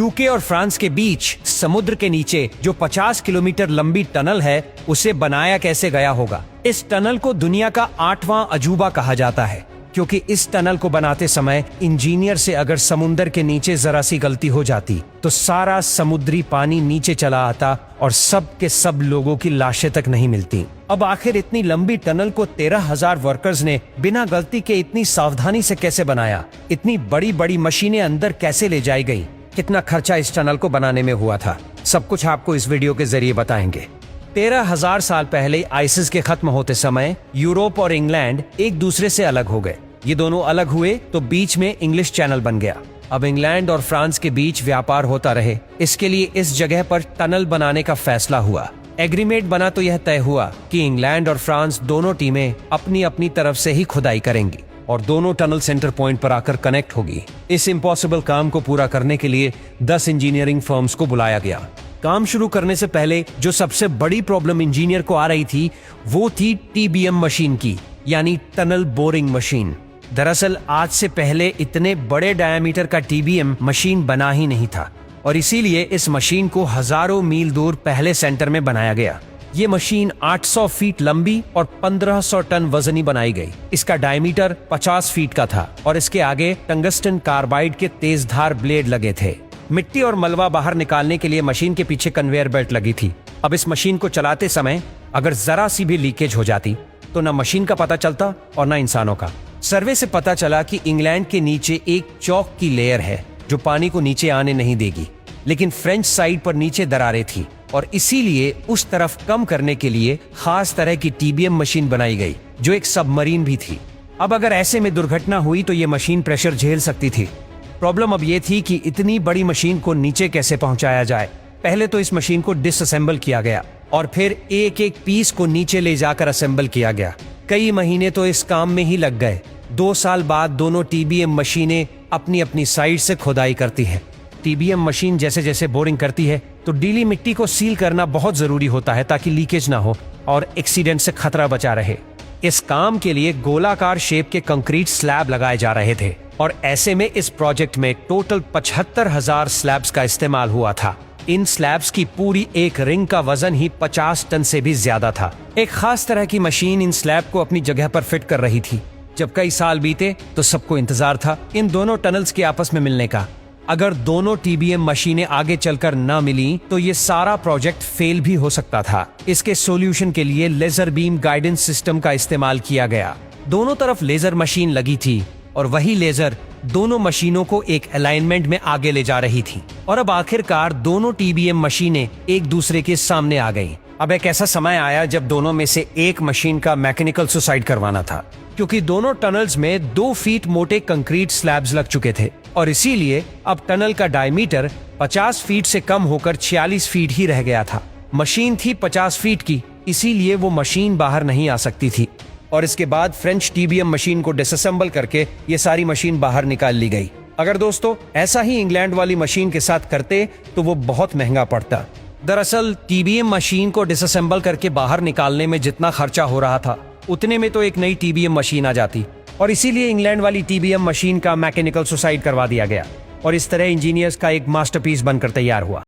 UK और France के बीच समुद्र के नीचे जो 50 किलोमीटर लंबी टनल है उसे बनाया कैसे गया होगा। इस टनल को दुनिया का 8वां अजूबा कहा जाता है, क्योंकि इस टनल को बनाते समय इंजीनियर से अगर समुद्र के नीचे जरा सी गलती हो जाती तो सारा समुद्री पानी नीचे चला आता और सब के सब लोगों की लाशें तक नहीं मिलती। अब आखिर इतनी लंबी टनल को 13,000 वर्कर्स ने बिना गलती के इतनी सावधानी से कैसे बनाया? इतनी बड़ी बड़ी मशीनें अंदर कैसे ले जाई गई? कितना खर्चा इस टनल को बनाने में हुआ था? सब कुछ आपको इस वीडियो के जरिए बताएंगे। 13,000 साल पहले आइसिस के खत्म होते समय यूरोप और इंग्लैंड एक दूसरे से अलग हो गए। ये दोनों अलग हुए तो बीच में इंग्लिश चैनल बन गया। अब इंग्लैंड और फ्रांस के बीच व्यापार होता रहे, इसके लिए इस जगह पर टनल बनाने का फैसला हुआ। एग्रीमेंट बना तो यह तय हुआ कि इंग्लैंड और फ्रांस दोनों टीमें अपनी अपनी तरफ से ही खुदाई करेंगी और दोनों टनल सेंटर पॉइंट पर आकर कनेक्ट होगी। इस इम्पॉसिबल काम को पूरा करने के लिए 10 इंजीनियरिंग फर्म्स को बुलाया गया। काम शुरू करने से पहले जो सबसे बड़ी प्रॉब्लम इंजीनियर को आ रही थी वो थी टीबीएम मशीन की, यानी टनल बोरिंग मशीन। दरअसल आज से पहले इतने बड़े डायमीटर का टीबीएम मशीन बना ही नहीं था और इसीलिए इस मशीन को हजारों मील दूर पहले सेंटर में बनाया गया। ये मशीन 800 फीट लंबी और 1500 टन वजनी बनाई गई। इसका डायमीटर 50 फीट का था और इसके आगे टंगस्टन कार्बाइड के तेजधार ब्लेड लगे थे। मिट्टी और मलबा बाहर निकालने के लिए मशीन के पीछे कन्वेयर बेल्ट लगी थी। अब इस मशीन को चलाते समय अगर जरा सी भी लीकेज हो जाती तो न मशीन का पता चलता और न इंसानों का। सर्वे से पता चला कि इंग्लैंड के नीचे एक चौक की लेयर है जो पानी को नीचे आने नहीं देगी, लेकिन फ्रेंच साइड पर नीचे दरारें थी और इसीलिए उस तरफ कम करने के लिए खास तरह की टीबीएम मशीन बनाई गई जो एक सबमरीन भी थी। अब अगर ऐसे में दुर्घटना हुई तो ये मशीन प्रेशर झेल सकती थी। प्रॉब्लम अब ये थी कि इतनी बड़ी मशीन को नीचे कैसे पहुंचाया जाए। पहले तो इस मशीन को डिसअसेंबल किया गया और फिर एक एक पीस को नीचे ले जाकर असेंबल किया गया। कई महीने तो इस काम में ही लग गए। 2 साल बाद दोनों टीबीएम मशीनें अपनी अपनी साइड से खुदाई करती है। टीबीएम मशीन जैसे जैसे बोरिंग करती है तो डीली मिट्टी को सील करना बहुत जरूरी होता है ताकि लीकेज ना हो और एक्सीडेंट से खतरा बचा रहे। इस काम के लिए गोलाकार शेप के कंक्रीट स्लैब लगाए जा रहे थे और ऐसे में इस प्रोजेक्ट में टोटल 75,000 स्लैब्स का इस्तेमाल हुआ था। इन स्लैब्स की पूरी एक रिंग का वजन ही 50 टन से भी ज्यादा था। एक खास तरह की मशीन इन स्लैब को अपनी जगह पर फिट कर रही थी। जब कई साल बीते तो सबको इंतजार था इन दोनों टनल्स के आपस में मिलने का। अगर दोनों टीबीएम मशीनें आगे चलकर न मिली तो ये सारा प्रोजेक्ट फेल भी हो सकता था। इसके सॉल्यूशन के लिए लेजर बीम गाइडेंस सिस्टम का इस्तेमाल किया गया। दोनों तरफ लेजर मशीन लगी थी और वही लेजर दोनों मशीनों को एक अलाइनमेंट में आगे ले जा रही थी और अब आखिरकार दोनों टीबीएम मशीनें एक दूसरे के सामने आ गईं। अब एक ऐसा समय आया जब दोनों में से एक मशीन का मैकेनिकल सुसाइड करवाना था, क्योंकि दोनों टनल्स में 2 फीट मोटे कंक्रीट स्लैब्स लग चुके थे और इसीलिए अब टनल का डायमीटर 50 फीट से कम होकर 46 फीट ही रह गया था। मशीन थी 50 फीट की, इसीलिए वो मशीन बाहर नहीं आ सकती थी और इसके बाद फ्रेंच टीबीएम मशीन को डिसअसेंबल करके ये सारी मशीन बाहर निकाल ली गई। अगर दोस्तों ऐसा ही इंग्लैंड वाली मशीन के साथ करते तो वो बहुत महंगा पड़ता। दरअसल टीबीएम मशीन को डिसअसेंबल करके बाहर निकालने में जितना खर्चा हो रहा था उतने में तो एक नई टीबीएम मशीन आ जाती और इसीलिए इंग्लैंड वाली टीबीएम मशीन का मैकेनिकल सुसाइड करवा दिया गया और इस तरह इंजीनियर्स का एक मास्टरपीस बनकर तैयार हुआ।